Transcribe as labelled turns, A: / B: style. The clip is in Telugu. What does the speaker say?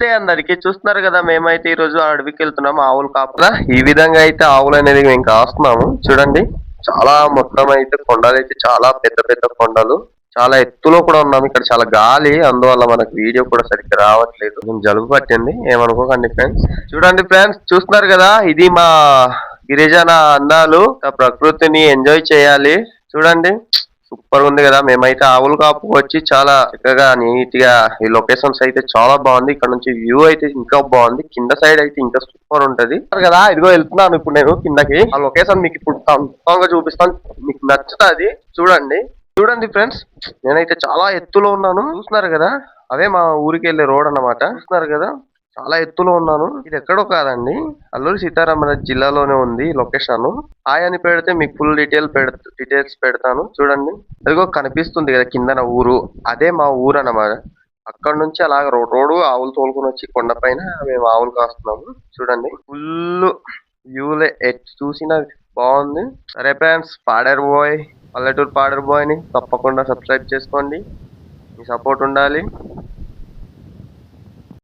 A: నమస్తే అందరికి. చూస్తున్నారు కదా, మేమైతే ఈ రోజు అడవికి వెళ్తున్నాం ఆవులు కాపులా. ఈ విధంగా అయితే ఆవులు అనేది మేము కాస్తున్నాము. చూడండి, చాలా మొత్తం అయితే కొండలు అయితే చాలా పెద్ద పెద్ద కొండలు, చాలా ఎత్తులో కూడా ఉన్నాం. ఇక్కడ చాలా గాలి, అందువల్ల మనకు వీడియో కూడా సరిగ్గా రావట్లేదు. కొంచెం జలుబు పట్టింది, ఏమనుకోకండి ఫ్రెండ్స్. చూడండి ఫ్రెండ్స్, చూస్తున్నారు కదా, ఇది మా గిరిజన అందాలు. ఆ ప్రకృతిని ఎంజాయ్ చేయాలి. చూడండి, సూపర్ ఉంది కదా. మేమైతే ఆవులు కాపు వచ్చి చాలా చక్కగా నీట్ గా ఈ లొకేషన్స్ అయితే చాలా బాగుంది. ఇక్కడ నుంచి వ్యూ అయితే ఇంకా బాగుంది. కింద సైడ్ అయితే ఇంకా సూపర్ ఉంటది కదా. ఇదిగో వెళ్తున్నాను ఇప్పుడు నేను కిందకి. ఆ లొకేషన్ మీకు ఇప్పుడు కన్ఫామ్గా చూపిస్తాను, మీకు నచ్చుతుంది. చూడండి చూడండి ఫ్రెండ్స్, నేనైతే చాలా ఎత్తులో ఉన్నాను. చూస్తున్నారు కదా, అదే మా ఊరికి వెళ్ళే రోడ్ అన్నమాట. చూస్తున్నారు కదా, చాలా ఎత్తులో ఉన్నాను. ఇది ఎక్కడో కాదండి, అల్లూరి సీతారామరాజు జిల్లాలోనే ఉంది లొకేషన్. హాయ్ అని పెడితే మీకు ఫుల్ డీటెయిల్స్ పెడతాను. చూడండి, అదిగో కనిపిస్తుంది కదా కిందన ఊరు, అదే మా ఊరు అన్నమాట. అక్కడ నుంచి అలాగ రోడ్డు ఆవులు తోలుకొని వచ్చి కొండ పైన మేము ఆవులు కాస్తున్నాము. చూడండి, ఫుల్ వ్యూలే, ఎటు చూసినా బాగుంది. సరే ఫ్రెండ్స్, పాడర్ బాయ్, పల్లెటూరు పాడర్ బాయ్ ని తప్పకుండా సబ్స్క్రైబ్ చేసుకోండి. మీ సపోర్ట్ ఉండాలి.